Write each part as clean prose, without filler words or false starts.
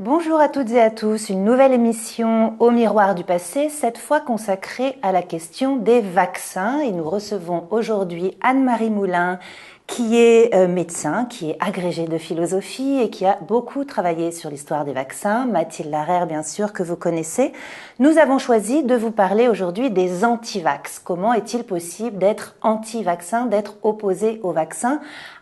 Bonjour à toutes et à tous, une nouvelle émission au miroir du passé, cette fois consacrée à la question des vaccins. Et nous recevons aujourd'hui Anne-Marie Moulin, qui est médecin, qui est agrégée de philosophie et qui a beaucoup travaillé sur l'histoire des vaccins. Mathilde Larère, bien sûr, que vous connaissez. Nous avons choisi de vous parler aujourd'hui des anti-vax. Comment est-il possible d'être anti-vaccin, d'être opposé au vaccin ?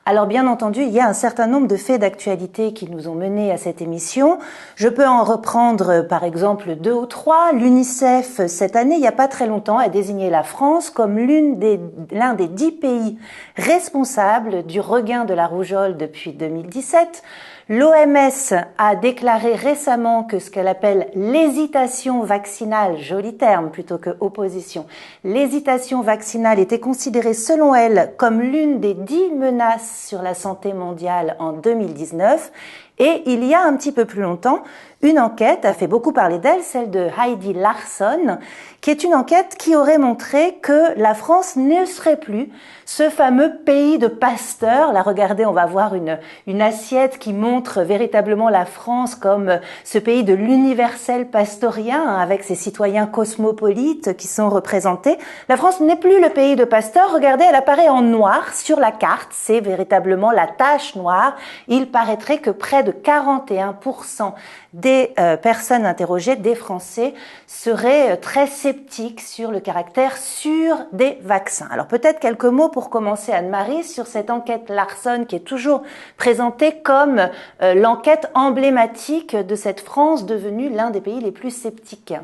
Alors bien entendu, il y a un certain nombre de faits d'actualité qui nous ont menés à cette émission. Je peux en reprendre par exemple 2 ou 3. L'UNICEF, cette année, il n'y a pas très longtemps, a désigné la France comme l'un des 10 pays responsables du regain de la rougeole depuis 2017. L'OMS a déclaré récemment que ce qu'elle appelle l'hésitation vaccinale, joli terme plutôt que opposition, l'hésitation vaccinale était considérée selon elle comme l'une des 10 menaces sur la santé mondiale en 2019. Et il y a un petit peu plus longtemps, une enquête a fait beaucoup parler d'elle, celle de Heidi Larsson, qui est une enquête qui aurait montré que la France ne serait plus ce fameux pays de Pasteur. Là, regardez, on va voir une assiette qui montre véritablement la France comme ce pays de l'universel pastorien, avec ses citoyens cosmopolites qui sont représentés. La France n'est plus le pays de Pasteur. Regardez, elle apparaît en noir sur la carte. C'est véritablement la tache noire. Il paraîtrait que près de 41% des personnes interrogées, des Français, seraient très sceptiques sur le caractère sûr des vaccins. Alors peut-être quelques mots pour commencer, Anne-Marie, sur cette enquête Larsson qui est toujours présentée comme l'enquête emblématique de cette France devenue l'un des pays les plus sceptiques.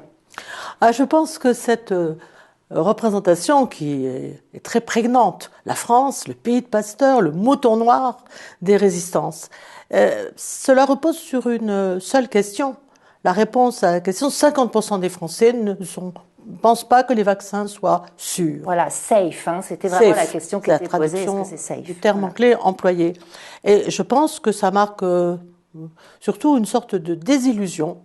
Je pense que cette représentation qui est très prégnante, la France, le pays de Pasteur, le mouton noir des résistances, cela repose sur une seule question. La réponse à la question, 50% des Français ne pensent pas que les vaccins soient sûrs. Voilà, safe, c'était vraiment la question qui était posée, est-ce que c'est safe ? Du terme clé employé. Et je pense que ça marque surtout une sorte de désillusion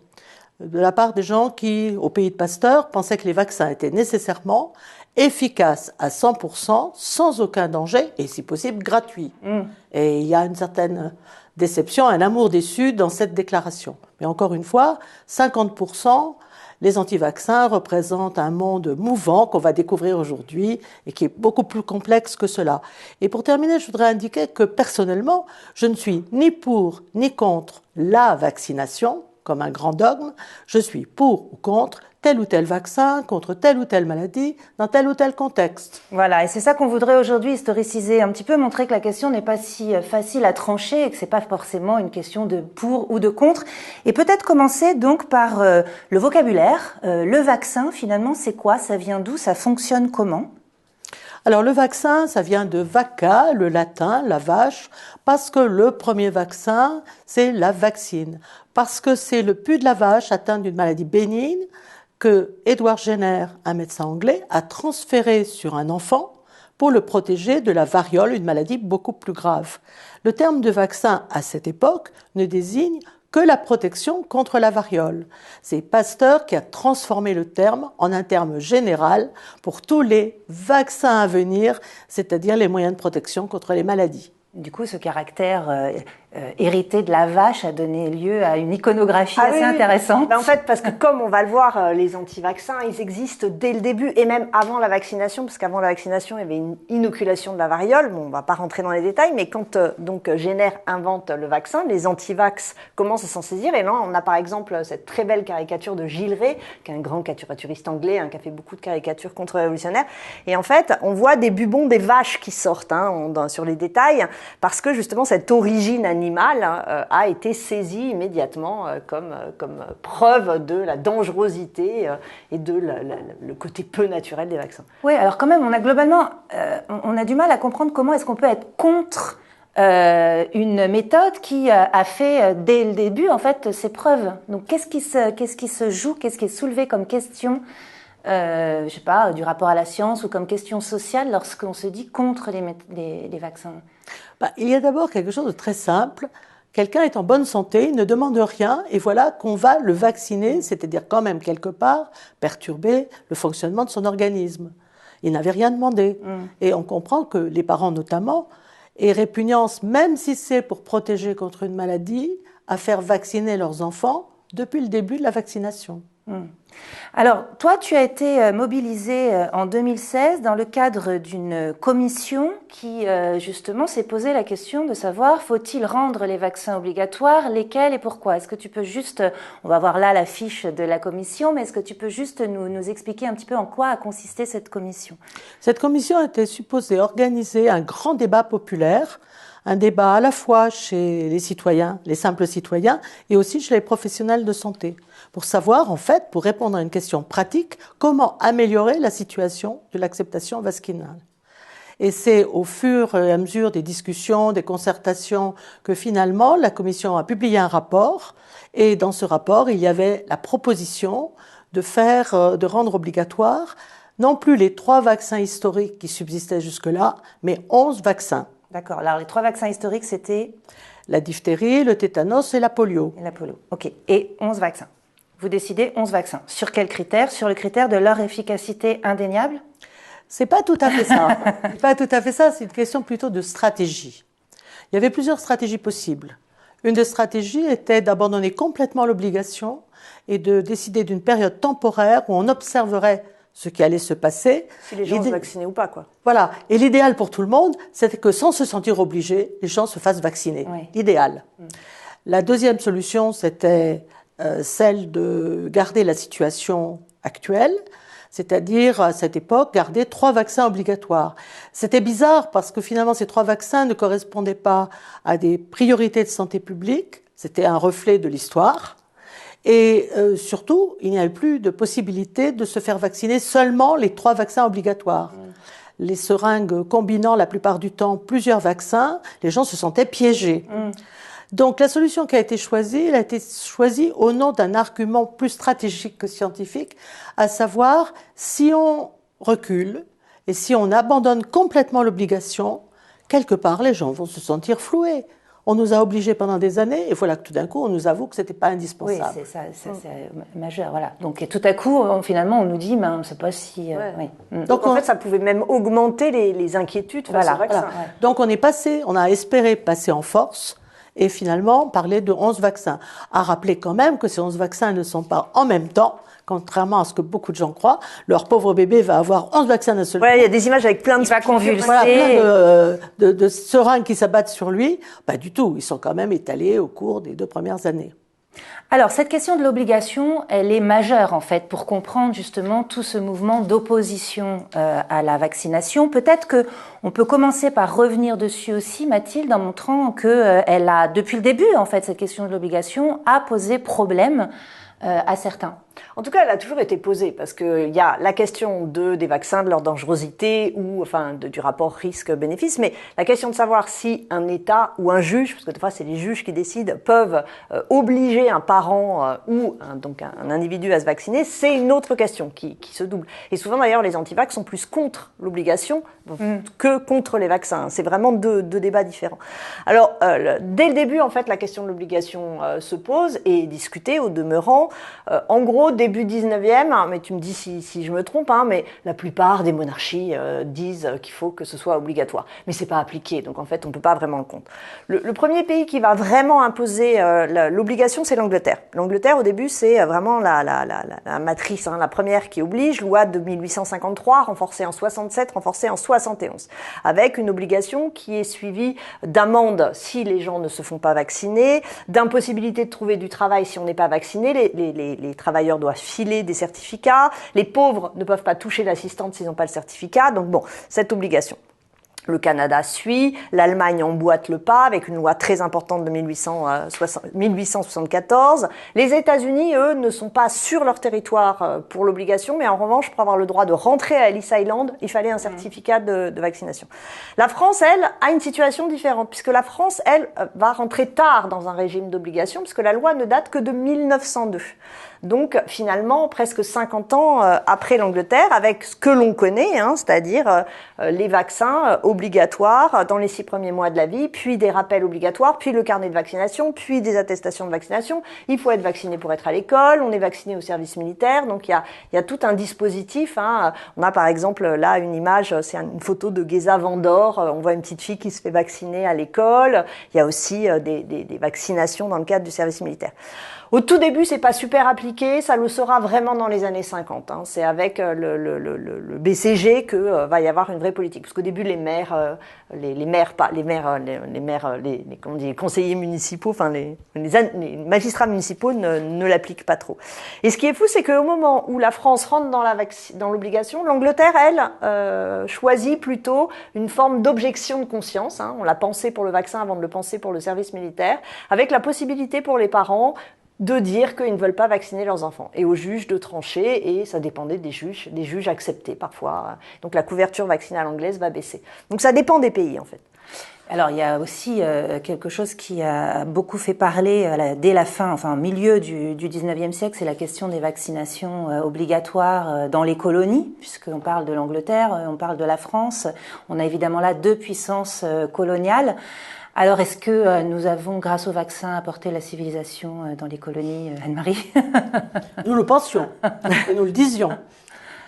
de la part des gens qui, au pays de Pasteur, pensaient que les vaccins étaient nécessairement efficaces à 100%, sans aucun danger, et si possible gratuits. Et il y a une certaine déception, un amour déçu dans cette déclaration. Mais encore une fois, 50%, les anti-vaccins représentent un monde mouvant qu'on va découvrir aujourd'hui et qui est beaucoup plus complexe que cela. Et pour terminer, je voudrais indiquer que personnellement, je ne suis ni pour ni contre la vaccination, comme un grand dogme. Je suis pour ou contre tel ou tel vaccin, contre telle ou telle maladie, dans tel ou tel contexte. Voilà, et c'est ça qu'on voudrait aujourd'hui historiciser, un petit peu montrer que la question n'est pas si facile à trancher et que c'est pas forcément une question de pour ou de contre. Et peut-être commencer donc par le vocabulaire. Le vaccin, finalement, c'est quoi ? Ça vient d'où ? Ça fonctionne comment ? Alors le vaccin, ça vient de vacca, le latin, la vache, parce que le premier vaccin, c'est la vaccine. Parce que c'est le pus de la vache atteint d'une maladie bénigne que Edward Jenner, un médecin anglais, a transféré sur un enfant pour le protéger de la variole, une maladie beaucoup plus grave. Le terme de vaccin, à cette époque, ne désigne que la protection contre la variole. C'est Pasteur qui a transformé le terme en un terme général pour tous les vaccins à venir, c'est-à-dire les moyens de protection contre les maladies. Du coup, ce caractère hérité de la vache a donné lieu à une iconographie assez intéressante. En fait, parce que comme on va le voir, les anti-vaccins, ils existent dès le début et même avant la vaccination, parce qu'avant la vaccination, il y avait une inoculation de la variole. Bon, on va pas rentrer dans les détails, mais quand Jenner invente le vaccin, les anti-vax commencent à s'en saisir. Et là, on a par exemple cette très belle caricature de Gilles Rey, qui est un grand caricaturiste anglais, qui a fait beaucoup de caricatures contre-révolutionnaires. Et en fait, on voit des bubons des vaches qui sortent sur les détails, parce que justement cette origine animale a été saisie immédiatement comme preuve de la dangerosité et de le côté peu naturel des vaccins. Oui, alors quand même, on a globalement, on a du mal à comprendre comment est-ce qu'on peut être contre une méthode qui a fait dès le début en fait ses preuves. Donc qu'est-ce qui se joue, qu'est-ce qui est soulevé comme question, je sais pas, du rapport à la science ou comme question sociale lorsqu'on se dit contre les vaccins? Il y a d'abord quelque chose de très simple. Quelqu'un est en bonne santé, il ne demande rien, et voilà qu'on va le vacciner, c'est-à-dire quand même quelque part perturber le fonctionnement de son organisme. Il n'avait rien demandé. Et on comprend que les parents notamment et répugnance, même si c'est pour protéger contre une maladie, à faire vacciner leurs enfants depuis le début de la vaccination. Alors, toi, tu as été mobilisé en 2016 dans le cadre d'une commission qui, justement, s'est posé la question de savoir, faut-il rendre les vaccins obligatoires, lesquels et pourquoi? Est-ce que tu peux juste, on va voir là la fiche de la commission, mais est-ce que tu peux juste nous expliquer un petit peu en quoi a consisté cette commission? Cette commission était supposée organiser un grand débat populaire, un débat à la fois chez les citoyens, les simples citoyens, et aussi chez les professionnels de santé, pour savoir, en fait, pour répondre à une question pratique, comment améliorer la situation de l'acceptation vaccinale. Et c'est au fur et à mesure des discussions, des concertations, que finalement la commission a publié un rapport, et dans ce rapport, il y avait la proposition de rendre obligatoire non plus les 3 vaccins historiques qui subsistaient jusque-là, mais 11 vaccins. D'accord. Alors, les 3 vaccins historiques, c'était? La diphtérie, le tétanos et la polio. Et la polio. OK. Et 11 vaccins. Vous décidez 11 vaccins. Sur quels critères? Sur le critère de leur efficacité indéniable? C'est pas tout à fait ça. C'est pas tout à fait ça. C'est une question plutôt de stratégie. Il y avait plusieurs stratégies possibles. Une des stratégies était d'abandonner complètement l'obligation et de décider d'une période temporaire où on observerait ce qui allait se passer. Si les gens se vaccinaient ou pas, quoi. Voilà. Et l'idéal pour tout le monde, c'était que sans se sentir obligés, les gens se fassent vacciner. Oui. L'idéal. La deuxième solution, c'était celle de garder la situation actuelle, c'est-à-dire à cette époque garder 3 vaccins obligatoires. C'était bizarre parce que finalement ces 3 vaccins ne correspondaient pas à des priorités de santé publique, c'était un reflet de l'histoire. Et surtout, il n'y avait plus de possibilité de se faire vacciner seulement les 3 vaccins obligatoires. Les seringues combinant la plupart du temps plusieurs vaccins, les gens se sentaient piégés. Donc la solution qui a été choisie, elle a été choisie au nom d'un argument plus stratégique que scientifique, à savoir si on recule et si on abandonne complètement l'obligation, quelque part les gens vont se sentir floués. On nous a obligés pendant des années, et voilà que tout d'un coup, on nous avoue que c'était pas indispensable. Oui, c'est ça, c'est majeur, voilà. Donc, tout à coup, finalement, on nous dit, ben, c'est pas si... oui. Donc, en fait, ça pouvait même augmenter les inquiétudes face au vaccin. Voilà. Donc, on a espéré passer en force, et finalement, parler de 11 vaccins. À rappeler quand même que ces 11 vaccins ne sont pas en même temps, contrairement à ce que beaucoup de gens croient. Leur pauvre bébé va avoir 11 vaccins d'un seul coup. Ouais, il y a des images avec plein de... Il va convulser. Voilà, plein de seringues qui s'abattent sur lui. Pas du tout. Ils sont quand même étalés au cours des 2 premières années. Alors, cette question de l'obligation, elle est majeure, en fait, pour comprendre justement tout ce mouvement d'opposition à la vaccination. Peut-être que on peut commencer par revenir dessus aussi, Mathilde, en montrant que elle a, depuis le début, en fait, cette question de l'obligation a posé problème à certains. En tout cas, elle a toujours été posée parce qu'il y a la question des vaccins, de leur dangerosité ou enfin du rapport risque-bénéfice, mais la question de savoir si un État ou un juge, parce que des fois c'est les juges qui décident, peuvent obliger un parent ou donc un individu à se vacciner, c'est une autre question qui se double. Et souvent d'ailleurs, les antivax sont plus contre l'obligation que contre les vaccins. C'est vraiment deux débats différents. Alors, dès le début, en fait, la question de l'obligation se pose et est discutée au demeurant. En gros, début 19e, mais tu me dis si je me trompe, mais la plupart des monarchies disent qu'il faut que ce soit obligatoire. Mais c'est pas appliqué, donc en fait, on peut pas vraiment le compte. Le premier pays qui va vraiment imposer l'obligation, c'est l'Angleterre. L'Angleterre, au début, c'est vraiment la matrice, la première qui oblige, loi de 1853, renforcée en 67, renforcée en 71, avec une obligation qui est suivie d'amendes si les gens ne se font pas vacciner, d'impossibilité de trouver du travail si on n'est pas vacciné, les travailleurs doivent filer des certificats, les pauvres ne peuvent pas toucher l'assistante s'ils n'ont pas le certificat, donc bon, cette obligation. Le Canada suit, l'Allemagne emboîte le pas avec une loi très importante de 1874. Les États-Unis, eux, ne sont pas sur leur territoire pour l'obligation, mais en revanche, pour avoir le droit de rentrer à Ellis Island, il fallait un certificat de vaccination. La France, elle, a une situation différente, puisque la France, elle, va rentrer tard dans un régime d'obligation, puisque la loi ne date que de 1902. Donc, finalement, presque 50 ans après l'Angleterre, avec ce que l'on connaît, c'est-à-dire les vaccins obligatoires dans les 6 premiers mois de la vie, puis des rappels obligatoires, puis le carnet de vaccination, puis des attestations de vaccination. Il faut être vacciné pour être à l'école, on est vacciné au service militaire, donc il y a tout un dispositif. Hein. On a par exemple là une image, c'est une photo de Geza Vandor, on voit une petite fille qui se fait vacciner à l'école. Il y a aussi des vaccinations dans le cadre du service militaire. Au tout début, c'est pas super appliqué, ça le sera vraiment dans les années 50. Hein. C'est avec le BCG que va y avoir une vraie politique. Parce qu'au début, les conseillers municipaux, enfin les magistrats municipaux ne l'appliquent pas trop. Et ce qui est fou, c'est qu'au moment où la France rentre dans l'obligation, l'Angleterre, elle, choisit plutôt une forme d'objection de conscience. Hein. On l'a pensé pour le vaccin avant de le penser pour le service militaire, avec la possibilité pour les parents de dire qu'ils ne veulent pas vacciner leurs enfants. Et aux juges de trancher, et ça dépendait des juges acceptés parfois. Donc la couverture vaccinale anglaise va baisser. Donc ça dépend des pays en fait. Alors il y a aussi quelque chose qui a beaucoup fait parler dès la fin, enfin au milieu du 19e siècle, c'est la question des vaccinations obligatoires dans les colonies, puisqu'on parle de l'Angleterre, on parle de la France. On a évidemment là 2 puissances coloniales. Alors, est-ce que nous avons, grâce au vaccin, apporté la civilisation dans les colonies, Anne-Marie? Nous le pensions, et nous le disions.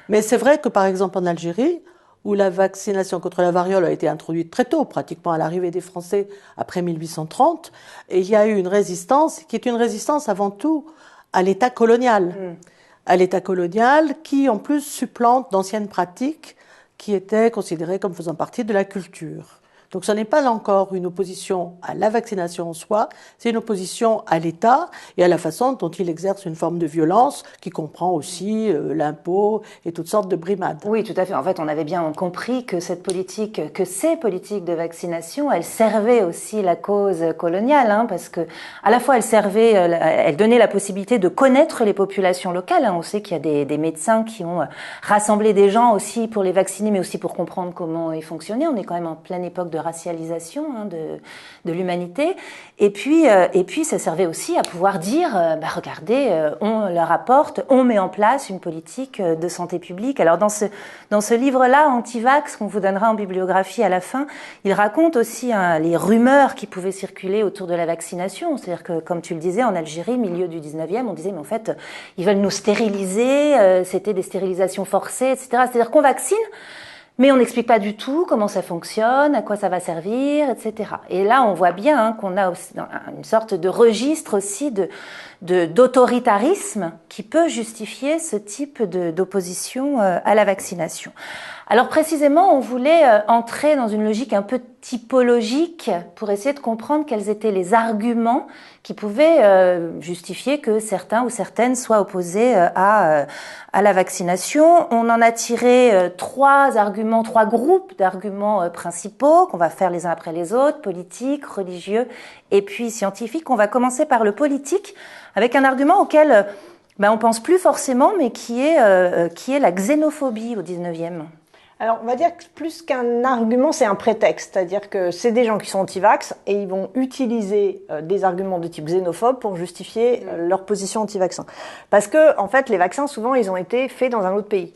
Mais c'est vrai que, par exemple, en Algérie, où la vaccination contre la variole a été introduite très tôt, pratiquement à l'arrivée des Français après 1830, et il y a eu une résistance, qui est une résistance avant tout à l'État colonial. À l'État colonial qui, en plus, supplante d'anciennes pratiques qui étaient considérées comme faisant partie de la culture. Donc ce n'est pas encore une opposition à la vaccination en soi, c'est une opposition à l'État et à la façon dont il exerce une forme de violence qui comprend aussi l'impôt et toutes sortes de brimades. Oui, tout à fait. En fait, on avait bien compris que ces politiques de vaccination, elles servaient aussi la cause coloniale, hein, parce que à la fois elles donnaient la possibilité de connaître les populations locales. Hein. On sait qu'il y a des médecins qui ont rassemblé des gens aussi pour les vacciner, mais aussi pour comprendre comment ils fonctionnaient. On est quand même en pleine époque de racialisation de l'humanité. Et puis, ça servait aussi à pouvoir dire, regardez, on leur apporte, on met en place une politique de santé publique. Alors dans ce livre-là, Antivax, qu'on vous donnera en bibliographie à la fin, il raconte aussi les rumeurs qui pouvaient circuler autour de la vaccination. C'est-à-dire que, comme tu le disais, en Algérie, milieu du 19e, on disait, mais en fait, ils veulent nous stériliser, c'était des stérilisations forcées, etc. C'est-à-dire qu'on vaccine, mais on n'explique pas du tout comment ça fonctionne, à quoi ça va servir, etc. Et là, on voit bien qu'on a aussi une sorte de registre aussi d'autoritarisme qui peut justifier ce type d'opposition à la vaccination. Alors précisément, on voulait entrer dans une logique un peu typologique pour essayer de comprendre quels étaient les arguments qui pouvaient justifier que certains ou certaines soient opposés à la vaccination. On en a tiré 3 groupes d'arguments principaux qu'on va faire les uns après les autres, politiques, religieux et puis scientifiques. On va commencer par le politique avec un argument auquel on pense plus forcément, mais qui est la xénophobie au 19e. Alors, on va dire que plus qu'un argument, c'est un prétexte. C'est-à-dire que c'est des gens qui sont anti-vax et ils vont utiliser des arguments de type xénophobe pour justifier leur position anti-vaccin. Parce que, en fait, les vaccins, souvent, ils ont été faits dans un autre pays.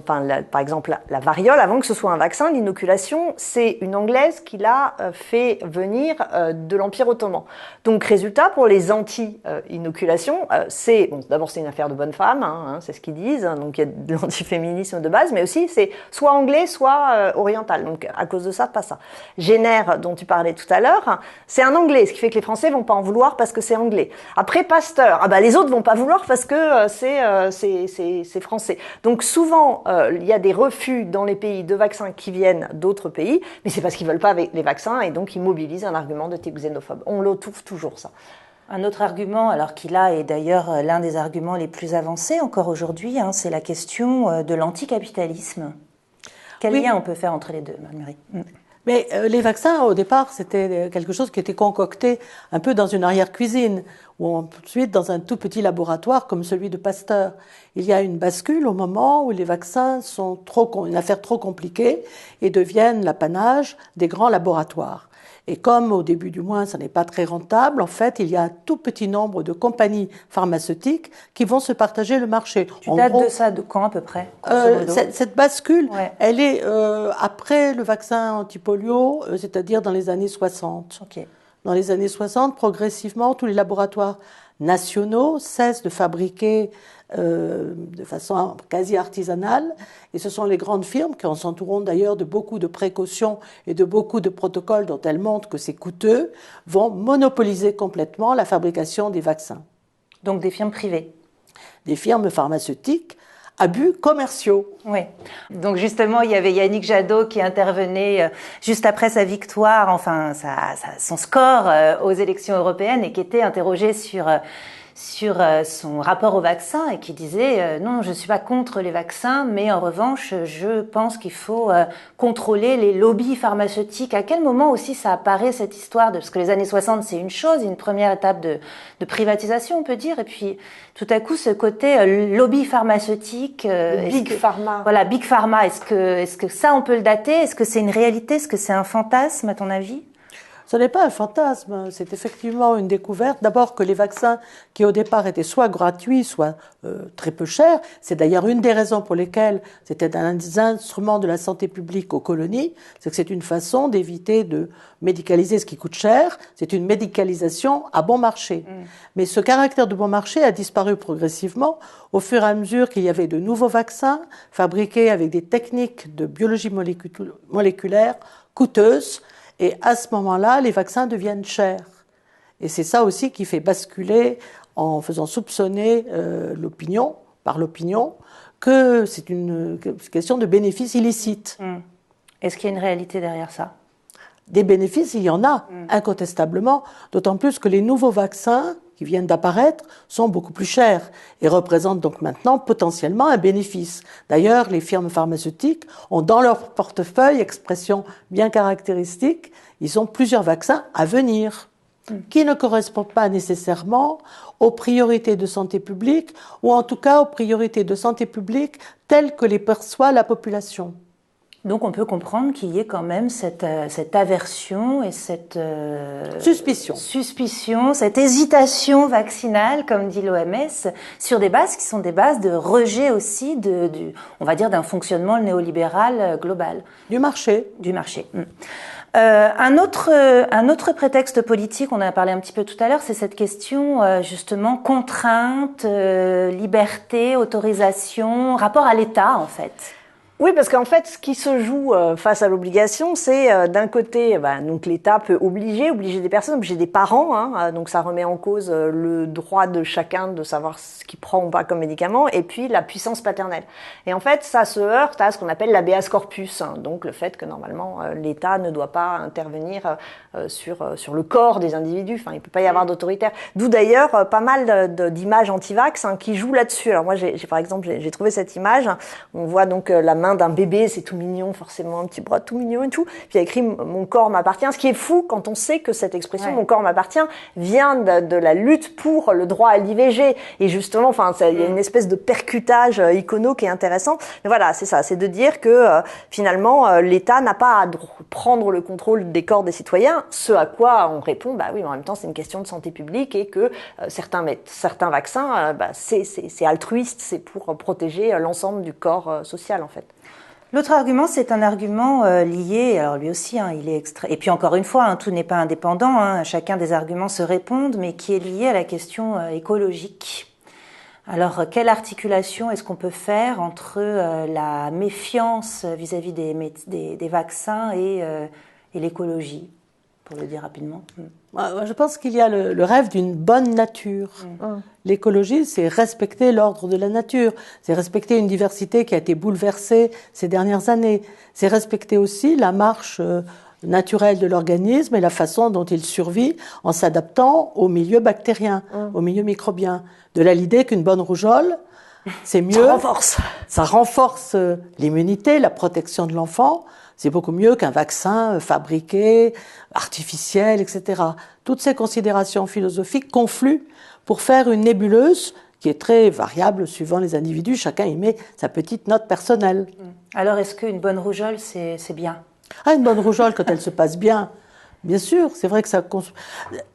Par exemple, la variole, avant que ce soit un vaccin, l'inoculation, c'est une Anglaise qui l'a fait venir de l'Empire ottoman. Donc, résultat, pour les anti-inoculations, d'abord, c'est une affaire de bonnes femmes, c'est ce qu'ils disent, donc il y a de l'antiféminisme de base, mais aussi c'est soit anglais, soit oriental. Donc, à cause de ça, pas ça. Jenner, dont tu parlais tout à l'heure, c'est un anglais, ce qui fait que les Français vont pas en vouloir parce que c'est anglais. Après, Pasteur, les autres vont pas vouloir parce que c'est français. Donc, souvent, il y a des refus dans les pays de vaccins qui viennent d'autres pays, mais c'est parce qu'ils veulent pas les vaccins et donc ils mobilisent un argument de type xénophobe. On le trouve toujours, ça. Un autre argument, alors qui là est d'ailleurs l'un des arguments les plus avancés encore aujourd'hui, c'est la question de l'anticapitalisme. Quel lien on peut faire entre les deux, Marie? Mais les vaccins, au départ, c'était quelque chose qui était concocté un peu dans une arrière-cuisine, ou ensuite dans un tout petit laboratoire comme celui de Pasteur. Il y a une bascule au moment où les vaccins sont une affaire trop compliquée et deviennent l'apanage des grands laboratoires. Et comme au début du mois, ça n'est pas très rentable, en fait, il y a un tout petit nombre de compagnies pharmaceutiques qui vont se partager le marché. Tu dates de ça de quand à peu près, grosso modo? Cette bascule, Ouais. elle est après le vaccin anti-polio, c'est-à-dire dans les années 60. Ok. Dans les années 60, progressivement, tous les laboratoires nationaux cessent de fabriquer de façon quasi artisanale. Et ce sont les grandes firmes, qui en s'entourant d'ailleurs de beaucoup de précautions et de beaucoup de protocoles dont elles montrent que c'est coûteux, vont monopoliser complètement la fabrication des vaccins. Donc des firmes privées. Des firmes pharmaceutiques à buts commerciaux. Oui. Donc justement, il y avait Yannick Jadot qui intervenait juste après sa victoire, enfin son score aux élections européennes, et qui était interrogé sur son rapport au vaccin, et qui disait non, je ne suis pas contre les vaccins, mais en revanche, je pense qu'il faut contrôler les lobbies pharmaceutiques. À quel moment aussi ça apparaît, cette histoire parce que les années 60, c'est une chose, une première étape de privatisation, on peut dire, et puis tout à coup, ce côté lobby pharmaceutique, Big Pharma. Voilà, Big Pharma. Est-ce que ça, on peut le dater? Est-ce que c'est une réalité? Est-ce que c'est un fantasme, à ton avis? Ce n'est pas un fantasme, c'est effectivement une découverte. D'abord que les vaccins qui au départ étaient soit gratuits, soit très peu chers, c'est d'ailleurs une des raisons pour lesquelles c'était un des instruments de la santé publique aux colonies, c'est que c'est une façon d'éviter de médicaliser ce qui coûte cher, c'est une médicalisation à bon marché. Mais ce caractère de bon marché a disparu progressivement au fur et à mesure qu'il y avait de nouveaux vaccins fabriqués avec des techniques de biologie moléculaire coûteuses. Et à ce moment-là, les vaccins deviennent chers. Et c'est ça aussi qui fait basculer, en faisant soupçonner par l'opinion, que c'est une question de bénéfices illicites. Est-ce qu'il y a une réalité derrière ça? Des bénéfices, il y en a, incontestablement, d'autant plus que les nouveaux vaccins qui viennent d'apparaître sont beaucoup plus chers et représentent donc maintenant potentiellement un bénéfice. D'ailleurs, les firmes pharmaceutiques ont dans leur portefeuille, expression bien caractéristique, ils ont plusieurs vaccins à venir qui ne correspondent pas nécessairement aux priorités de santé publique ou en tout cas aux priorités de santé publique telles que les perçoit la population. Donc on peut comprendre qu'il y ait quand même cette aversion et cette suspicion, cette hésitation vaccinale, comme dit l'OMS, sur des bases qui sont des bases de rejet aussi on va dire, d'un fonctionnement néolibéral global. Du marché. Du marché. Un autre prétexte politique, on en a parlé un petit peu tout à l'heure, c'est cette question justement contrainte, liberté, autorisation, rapport à l'État en fait. Oui, parce qu'en fait, ce qui se joue face à l'obligation, c'est d'un côté, donc l'État peut obliger des personnes, obliger des parents, donc ça remet en cause le droit de chacun de savoir ce qu'il prend ou pas comme médicament, et puis la puissance paternelle. Et en fait, ça se heurte à ce qu'on appelle l'habeas corpus, donc le fait que normalement l'État ne doit pas intervenir sur le corps des individus, enfin il peut pas y avoir d'autoritaire. D'où d'ailleurs pas mal d'images anti-vax qui jouent là-dessus. Alors moi, par exemple, j'ai trouvé cette image, on voit donc la main d'un bébé, c'est tout mignon, forcément, un petit bras tout mignon et tout. Puis il y a écrit « Mon corps m'appartient », ce qui est fou quand on sait que cette expression « Mon corps m'appartient » vient de la lutte pour le droit à l'IVG. Et justement, enfin, il y a une espèce de percutage icono qui est intéressant. Mais voilà, c'est ça, c'est de dire que finalement, l'État n'a pas à prendre le contrôle des corps des citoyens, ce à quoi on répond, bah oui, mais en même temps, c'est une question de santé publique et que certains vaccins, c'est altruiste, c'est pour protéger l'ensemble du corps social, en fait. L'autre argument, c'est un argument lié, alors lui aussi, il est extrait. Et puis encore une fois, tout n'est pas indépendant, chacun des arguments se répondent, mais qui est lié à la question écologique. Alors, quelle articulation est-ce qu'on peut faire entre la méfiance vis-à-vis des vaccins et l'écologie, pour le dire rapidement? Je pense qu'il y a le rêve d'une bonne nature. L'écologie, c'est respecter l'ordre de la nature, c'est respecter une diversité qui a été bouleversée ces dernières années, c'est respecter aussi la marche naturelle de l'organisme et la façon dont il survit en s'adaptant au milieu bactérien, au milieu microbien. De là l'idée qu'une bonne rougeole, c'est mieux. Ça renforce l'immunité, la protection de l'enfant. C'est beaucoup mieux qu'un vaccin fabriqué, artificiel, etc. Toutes ces considérations philosophiques confluent pour faire une nébuleuse qui est très variable suivant les individus. Chacun y met sa petite note personnelle. Alors, est-ce qu'une bonne rougeole, c'est bien? Une bonne rougeole, quand elle se passe bien, Bien sûr, c'est vrai que ça...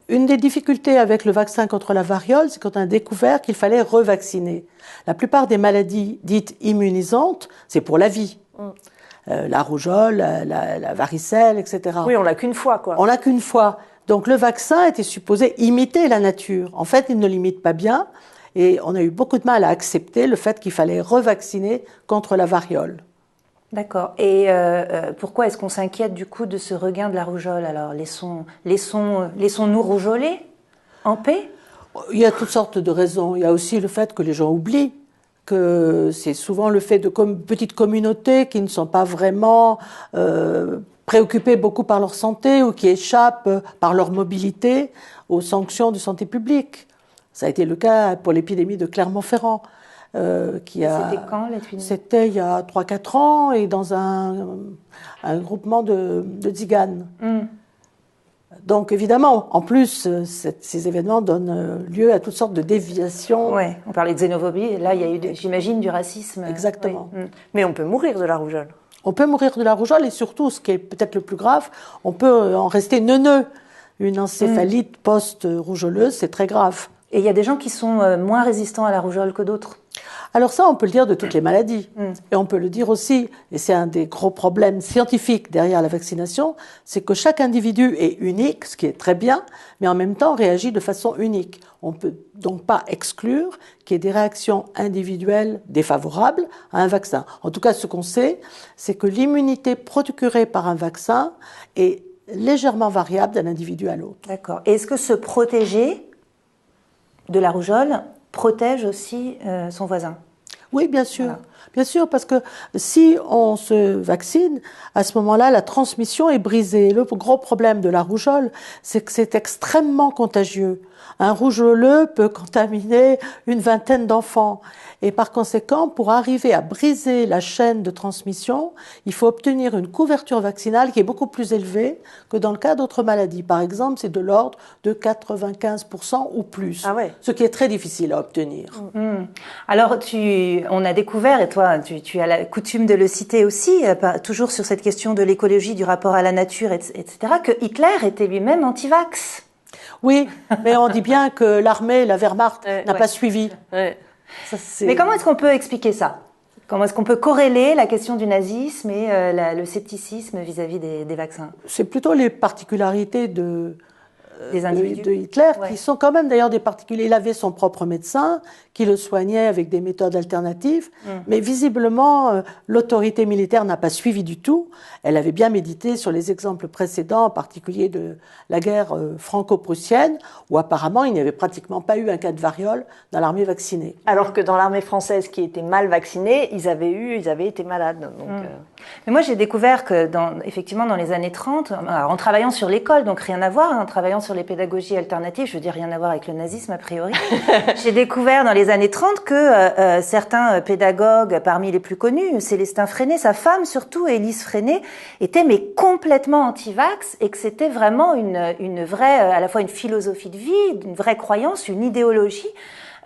Une des difficultés avec le vaccin contre la variole, c'est qu'on a découvert qu'il fallait revacciner. La plupart des maladies dites immunisantes, c'est pour la vie. La rougeole, la varicelle, etc. Oui, on l'a qu'une fois, quoi. On l'a qu'une fois. Donc le vaccin était supposé imiter la nature. En fait, il ne l'imite pas bien et on a eu beaucoup de mal à accepter le fait qu'il fallait revacciner contre la variole. D'accord. Et pourquoi est-ce qu'on s'inquiète du coup de ce regain de la rougeole? Alors, laissons-nous rougeoler en paix? Il y a toutes sortes de raisons. Il y a aussi le fait que les gens oublient que c'est souvent le fait de petites communautés qui ne sont pas vraiment préoccupées beaucoup par leur santé ou qui échappent par leur mobilité aux sanctions de santé publique. Ça a été le cas pour l'épidémie de Clermont-Ferrand. C'était quand l'épidémie? C'était il y a 3-4 ans et dans un groupement de tziganes. Donc évidemment, en plus, ces événements donnent lieu à toutes sortes de déviations. Oui, on parlait de xénophobie, là il y a eu, j'imagine, du racisme. Exactement. Oui. Mais on peut mourir de la rougeole. On peut mourir de la rougeole et surtout, ce qui est peut-être le plus grave, on peut en rester neuneux. Une encéphalite post-rougeoleuse, c'est très grave. Et il y a des gens qui sont moins résistants à la rougeole que d'autres? Alors ça, on peut le dire de toutes les maladies. Et on peut le dire aussi, et c'est un des gros problèmes scientifiques derrière la vaccination, c'est que chaque individu est unique, ce qui est très bien, mais en même temps réagit de façon unique. On ne peut donc pas exclure qu'il y ait des réactions individuelles défavorables à un vaccin. En tout cas, ce qu'on sait, c'est que l'immunité procurée par un vaccin est légèrement variable d'un individu à l'autre. D'accord. Et est-ce que se protéger de la rougeole protège aussi son voisin? Oui, bien sûr. Voilà. Bien sûr, parce que si on se vaccine, à ce moment-là, la transmission est brisée. Le gros problème de la rougeole, c'est que c'est extrêmement contagieux. Un rougeoleux peut contaminer une vingtaine d'enfants. Et par conséquent, pour arriver à briser la chaîne de transmission, il faut obtenir une couverture vaccinale qui est beaucoup plus élevée que dans le cas d'autres maladies. Par exemple, c'est de l'ordre de 95% ou plus. Ah ouais. Ce qui est très difficile à obtenir. Alors, on a découvert, et toi, tu as la coutume de le citer aussi, toujours sur cette question de l'écologie, du rapport à la nature, etc., que Hitler était lui-même anti-vax. Oui, mais on dit bien que l'armée, la Wehrmacht, n'a pas suivi. Ça, mais comment est-ce qu'on peut expliquer ça? Comment est-ce qu'on peut corréler la question du nazisme et le scepticisme vis-à-vis des vaccins? C'est plutôt les particularités des individus de Hitler, qui sont quand même d'ailleurs des particuliers. Il avait son propre médecin qui le soignait avec des méthodes alternatives, mais visiblement, l'autorité militaire n'a pas suivi du tout. Elle avait bien médité sur les exemples précédents, en particulier de la guerre franco-prussienne, où apparemment il n'y avait pratiquement pas eu un cas de variole dans l'armée vaccinée. Alors que dans l'armée française qui était mal vaccinée, ils avaient été malades. Donc, Mais moi, j'ai découvert que, effectivement, dans les années 30, alors, en travaillant sur l'école, donc rien à voir, en travaillant sur les pédagogies alternatives, je veux dire rien à voir avec le nazisme a priori, j'ai découvert dans les années 30 que certains pédagogues, parmi les plus connus, Célestin Freinet, sa femme surtout, Élise Freinet, étaient mais complètement anti-vax et que c'était vraiment une vraie, à la fois une philosophie de vie, une vraie croyance, une idéologie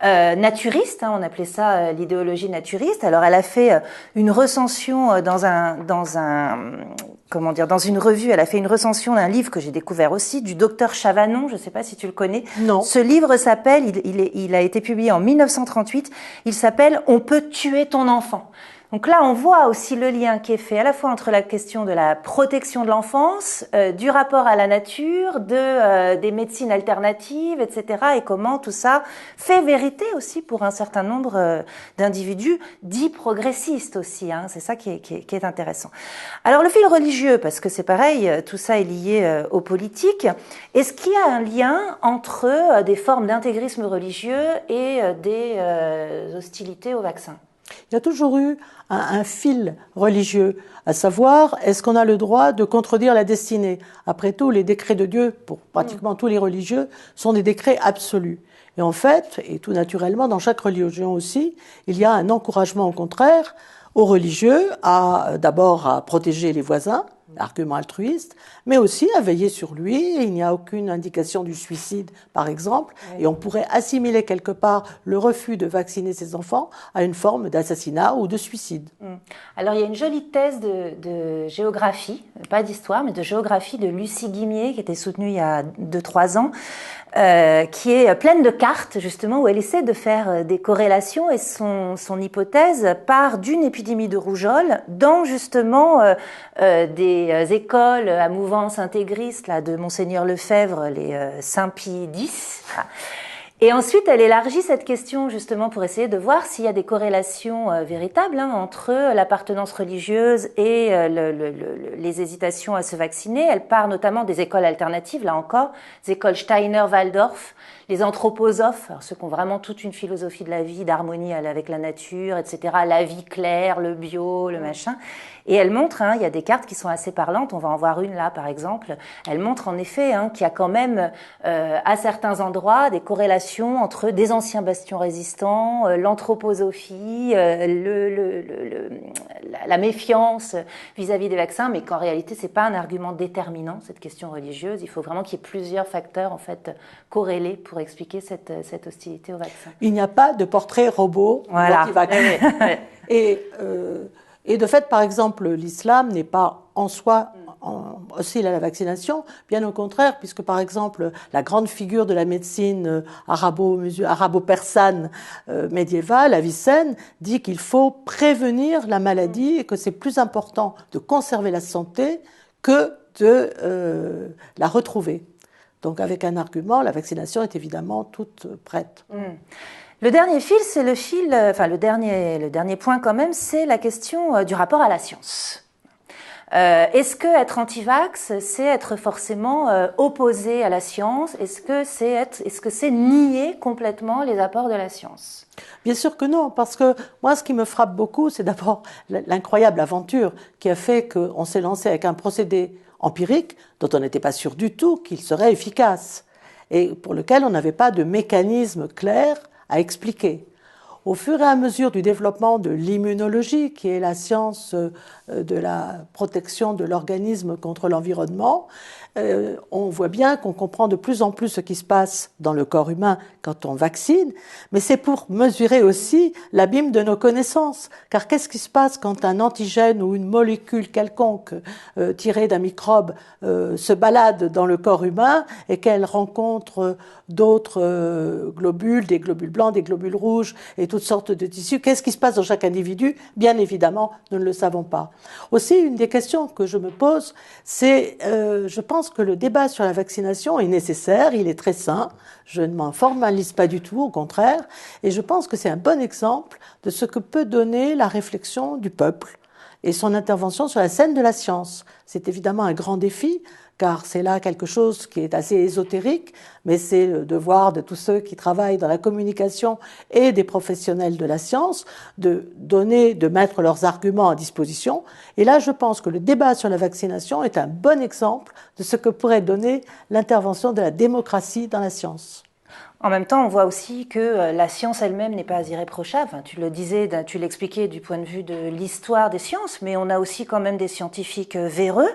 naturiste, on appelait ça l'idéologie naturiste. Alors elle a fait une recension dans une revue, elle a fait une recension d'un livre que j'ai découvert aussi, du docteur Chavanon, je ne sais pas si tu le connais. Non. Ce livre s'appelle, il a été publié en 1938, il s'appelle « On peut tuer ton enfant ». Donc là, on voit aussi le lien qui est fait à la fois entre la question de la protection de l'enfance, du rapport à la nature, des médecines alternatives, etc. et comment tout ça fait vérité aussi pour un certain nombre d'individus dits progressistes aussi. C'est ça qui est intéressant. Alors le fil religieux, parce que c'est pareil, tout ça est lié aux politiques. Est-ce qu'il y a un lien entre des formes d'intégrisme religieux et des hostilités au vaccin ? Il y a toujours eu un fil religieux, à savoir, est-ce qu'on a le droit de contredire la destinée? Après tout, les décrets de Dieu, pour pratiquement tous les religieux, sont des décrets absolus. Et en fait, et tout naturellement, dans chaque religion aussi, il y a un encouragement au contraire aux religieux d'abord à protéger les voisins, argument altruiste, mais aussi à veiller sur lui. Il n'y a aucune indication du suicide, par exemple, et on pourrait assimiler quelque part le refus de vacciner ses enfants à une forme d'assassinat ou de suicide. Alors il y a une jolie thèse de géographie, pas d'histoire, mais de géographie de Lucie Guimier, qui était soutenue il y a 2-3 ans, qui est pleine de cartes, justement, où elle essaie de faire des corrélations, et son hypothèse part d'une épidémie de rougeole dans, justement, des écoles à mouvance intégriste là, de Monseigneur Lefebvre, les Saint-Pie X. Et ensuite, elle élargit cette question justement pour essayer de voir s'il y a des corrélations véritables entre l'appartenance religieuse et les hésitations à se vacciner. Elle part notamment des écoles alternatives, là encore, des écoles Steiner-Waldorf, les anthroposophes, alors ceux qui ont vraiment toute une philosophie de la vie, d'harmonie avec la nature, etc., la vie claire, le bio, le machin. Et elle montre, il y a des cartes qui sont assez parlantes, on va en voir une là par exemple, elle montre en effet qu'il y a quand même à certains endroits des corrélations entre des anciens bastions résistants, l'anthroposophie, la méfiance vis-à-vis des vaccins, mais qu'en réalité c'est pas un argument déterminant, cette question religieuse. Il faut vraiment qu'il y ait plusieurs facteurs en fait corrélés pour expliquer cette hostilité au vaccin. Il n'y a pas de portrait robot anti-vaccin. Et de fait, par exemple, l'islam n'est pas en soi hostile à la vaccination, bien au contraire, puisque par exemple, la grande figure de la médecine arabo-persane médiévale, Avicenne, dit qu'il faut prévenir la maladie et que c'est plus important de conserver la santé que de la retrouver. Donc avec un argument, la vaccination est évidemment toute prête. Le dernier fil, c'est le dernier point quand même, c'est la question du rapport à la science. Est-ce que être anti-vax, c'est être forcément opposé à la science? Est-ce que c'est nier complètement les apports de la science? Bien sûr que non, parce que moi, ce qui me frappe beaucoup, c'est d'abord l'incroyable aventure qui a fait qu'on s'est lancé avec un procédé empirique dont on n'était pas sûr du tout qu'il serait efficace et pour lequel on n'avait pas de mécanisme clair à expliquer. Au fur et à mesure du développement de l'immunologie, qui est la science de la protection de l'organisme contre l'environnement, on voit bien qu'on comprend de plus en plus ce qui se passe dans le corps humain quand on vaccine, mais c'est pour mesurer aussi l'abîme de nos connaissances. Car qu'est-ce qui se passe quand un antigène ou une molécule quelconque tirée d'un microbe se balade dans le corps humain et qu'elle rencontre d'autres globules, des globules blancs, des globules rouges et toutes sortes de tissus? Qu'est-ce qui se passe dans chaque individu? Bien évidemment, nous ne le savons pas. Aussi, une des questions que je me pose, c'est, je pense que le débat sur la vaccination est nécessaire, il est très sain, je ne m'en formalise pas du tout, au contraire, et je pense que c'est un bon exemple de ce que peut donner la réflexion du peuple et son intervention sur la scène de la science. C'est évidemment un grand défi, car c'est là quelque chose qui est assez ésotérique, mais c'est le devoir de tous ceux qui travaillent dans la communication et des professionnels de la science de mettre leurs arguments à disposition. Et là, je pense que le débat sur la vaccination est un bon exemple de ce que pourrait donner l'intervention de la démocratie dans la science. En même temps, on voit aussi que la science elle-même n'est pas irréprochable. Enfin, tu le disais, tu l'expliquais du point de vue de l'histoire des sciences, mais on a aussi quand même des scientifiques véreux.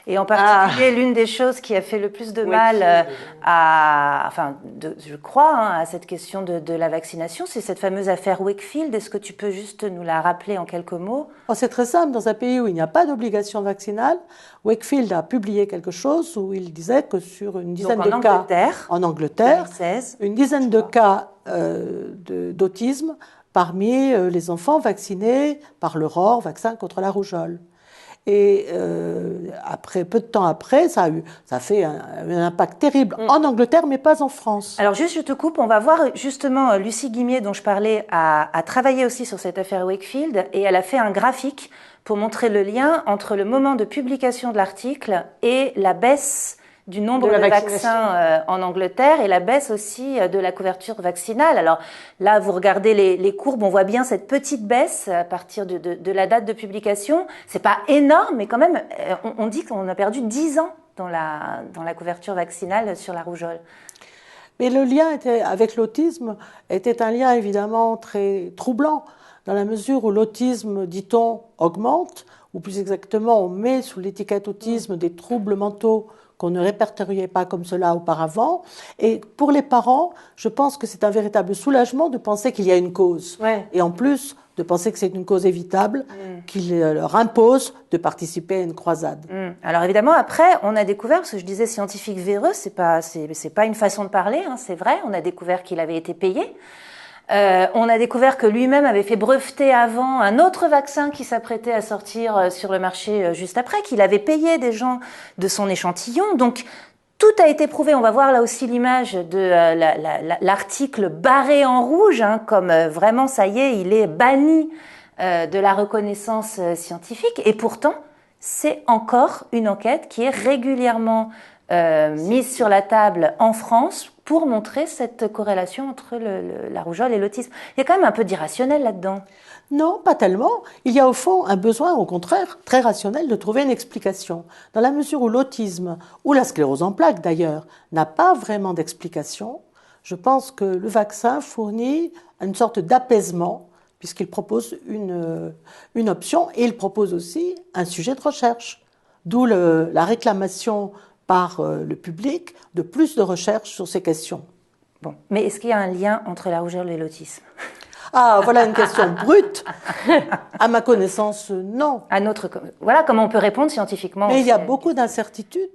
Et en particulier, l'une des choses qui a fait le plus de mal je crois, à cette question de la vaccination, c'est cette fameuse affaire Wakefield. Est-ce que tu peux juste nous la rappeler en quelques mots? C'est très simple. Dans un pays où il n'y a pas d'obligation vaccinale, Wakefield a publié quelque chose où il disait que sur une dizaine de cas en Angleterre, 2016, une dizaine de cas d'autisme parmi les enfants vaccinés par l'Aurore, vaccin contre la rougeole. Et peu de temps après, ça a fait un impact terrible en Angleterre, mais pas en France. Alors juste, je te coupe, on va voir justement Lucie Guimier, dont je parlais, a travaillé aussi sur cette affaire Wakefield, et elle a fait un graphique pour montrer le lien entre le moment de publication de l'article et la baisse du nombre de vaccins en Angleterre et la baisse aussi de la couverture vaccinale. Alors là, vous regardez les courbes, on voit bien cette petite baisse à partir de la date de publication. C'est pas énorme, mais quand même, on dit qu'on a perdu 10 ans dans la couverture vaccinale sur la rougeole. Mais le lien avec l'autisme était un lien évidemment très troublant, dans la mesure où l'autisme, dit-on, augmente, ou plus exactement, on met sous l'étiquette autisme des troubles mentaux qu'on ne répertoriait pas comme cela auparavant. Et pour les parents, je pense que c'est un véritable soulagement de penser qu'il y a une cause. Ouais. Et en plus, de penser que c'est une cause évitable, qu'il leur impose de participer à une croisade. Alors évidemment, après, on a découvert, parce que je disais scientifique véreux, c'est pas une façon de parler, hein, c'est vrai, on a découvert qu'il avait été payé. On a découvert que lui-même avait fait breveter avant un autre vaccin qui s'apprêtait à sortir sur le marché juste après, qu'il avait payé des gens de son échantillon. Donc, tout a été prouvé. On va voir là aussi l'image de l'article barré en rouge, hein, comme vraiment, ça y est, il est banni de la reconnaissance scientifique. Et pourtant, c'est encore une enquête qui est régulièrement mise sur la table en France pour montrer cette corrélation entre la rougeole et l'autisme. Il y a quand même un peu d'irrationnel là-dedans. Non, pas tellement. Il y a au fond un besoin, au contraire, très rationnel de trouver une explication. Dans la mesure où l'autisme, ou la sclérose en plaques d'ailleurs, n'a pas vraiment d'explication, je pense que le vaccin fournit une sorte d'apaisement, puisqu'il propose une option et il propose aussi un sujet de recherche. D'où la réclamation par le public de plus de recherche sur ces questions. Bon, mais est-ce qu'il y a un lien entre la rougeole et l'autisme ? Ah, voilà une question brute. À ma connaissance, non. Voilà comment on peut répondre scientifiquement. Mais il y a beaucoup d'incertitudes,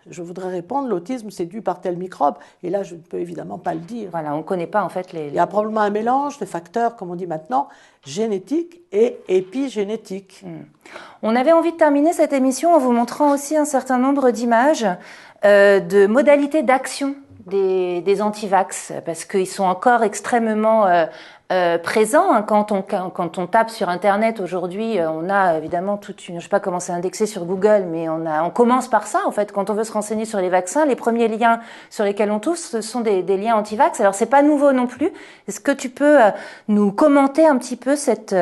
je voudrais répondre, l'autisme c'est dû par tel microbe, et là je ne peux évidemment pas le dire. Voilà, on ne connaît pas en fait Il y a probablement un mélange de facteurs, comme on dit maintenant, génétiques et épigénétiques. On avait envie de terminer cette émission en vous montrant aussi un certain nombre d'images de modalités d'action des antivax, parce qu'ils sont encore extrêmement présents. Hein. Quand on tape sur Internet aujourd'hui, on a évidemment toute une... Je ne sais pas comment c'est indexé sur Google, mais on commence par ça, en fait. Quand on veut se renseigner sur les vaccins, les premiers liens sur lesquels on touche, ce sont des liens antivax. Alors, c'est pas nouveau non plus. Est-ce que tu peux nous commenter un petit peu cette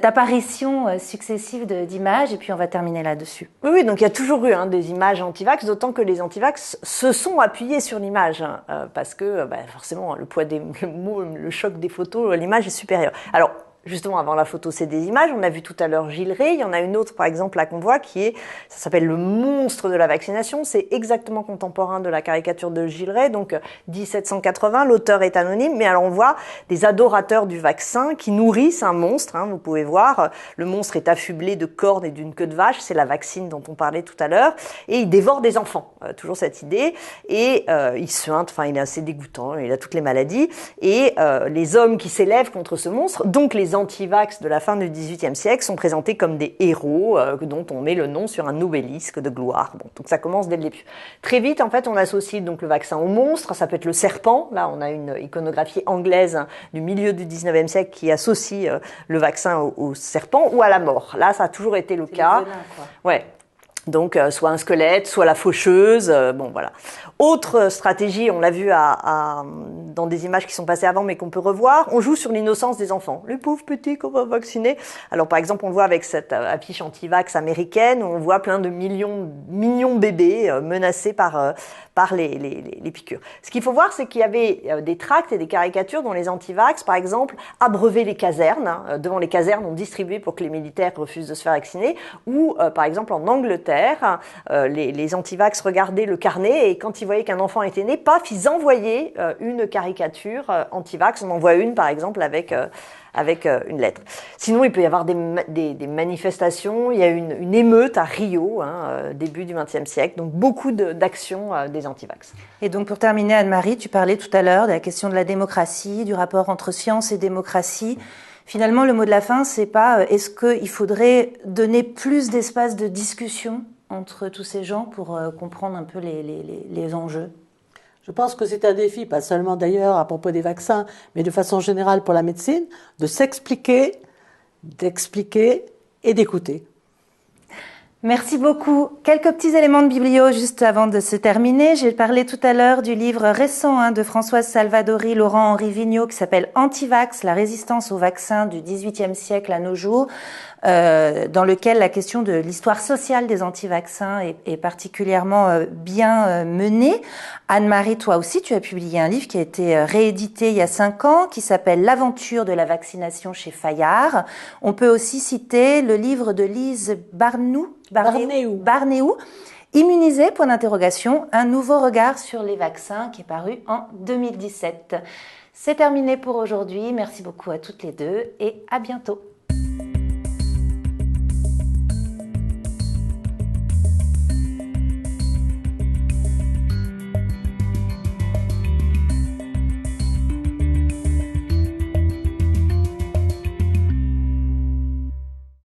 apparition successive d'images, et puis on va terminer là-dessus. Oui, donc il y a toujours eu des images anti-vax, d'autant que les anti-vax se sont appuyés sur l'image, parce que forcément le poids des mots, le choc des photos, l'image est supérieure. Alors, justement, avant la photo, c'est des images. On a vu tout à l'heure Gilles Rey. Il y en a une autre, par exemple, là qu'on voit, ça s'appelle le monstre de la vaccination. C'est exactement contemporain de la caricature de Gilles Rey, donc 1780. L'auteur est anonyme, mais alors on voit des adorateurs du vaccin qui nourrissent un monstre. Hein, vous pouvez voir, le monstre est affublé de cornes et d'une queue de vache. C'est la vaccine dont on parlait tout à l'heure. Et il dévore des enfants. Toujours cette idée. Et il suinte, enfin, il est assez dégoûtant. Il a toutes les maladies. Et les hommes qui s'élèvent contre ce monstre, donc les anti-vax de la fin du XVIIIe siècle, sont présentés comme des héros dont on met le nom sur un obélisque de gloire. Bon, donc ça commence dès le début. Très vite, en fait, on associe donc le vaccin au monstre. Ça peut être le serpent. Là, on a une iconographie anglaise du milieu du XIXe siècle qui associe le vaccin au serpent ou à la mort. Là, ça a toujours été le cas. Le venin, quoi. Ouais. Donc, soit un squelette, soit la faucheuse, bon voilà. Autre stratégie, on l'a vu dans des images qui sont passées avant, mais qu'on peut revoir, on joue sur l'innocence des enfants. Les pauvres petits qu'on va vacciner. Alors, par exemple, on le voit avec cette affiche anti-vax américaine, où on voit plein de mignons bébés menacés par les piqûres. Ce qu'il faut voir, c'est qu'il y avait des tracts et des caricatures dont les anti-vax, par exemple, abreuvaient les casernes. Hein, devant les casernes, on distribuait pour que les militaires refusent de se faire vacciner. Ou, par exemple, en Angleterre, les antivax regardaient le carnet et quand ils voyaient qu'un enfant était né, paf, ils envoyaient une caricature antivax. On en voit une, par exemple, avec une lettre. Sinon, il peut y avoir des manifestations. Il y a une émeute à Rio, début du XXe siècle. Donc, beaucoup d'actions des antivax. Et donc, pour terminer, Anne-Marie, tu parlais tout à l'heure de la question de la démocratie, du rapport entre science et démocratie. Finalement, le mot de la fin, c'est pas est-ce qu'il faudrait donner plus d'espace de discussion entre tous ces gens pour comprendre un peu les enjeux? Je pense que c'est un défi, pas seulement d'ailleurs à propos des vaccins, mais de façon générale pour la médecine, de s'expliquer, d'expliquer et d'écouter. Merci beaucoup. Quelques petits éléments de biblio juste avant de se terminer. J'ai parlé tout à l'heure du livre récent de Françoise Salvadori, Laurent-Henri Vigneault, qui s'appelle Antivax, la résistance aux vaccins du XVIIIe siècle à nos jours, dans lequel la question de l'histoire sociale des antivaccins est particulièrement bien menée. Anne-Marie, toi aussi, tu as publié un livre qui a été réédité il y a 5 ans, qui s'appelle L'aventure de la vaccination chez Fayard. On peut aussi citer le livre de Lise Barnéou, Immunisé, point d'interrogation, un nouveau regard sur les vaccins, qui est paru en 2017. C'est terminé pour aujourd'hui. Merci beaucoup à toutes les deux et à bientôt.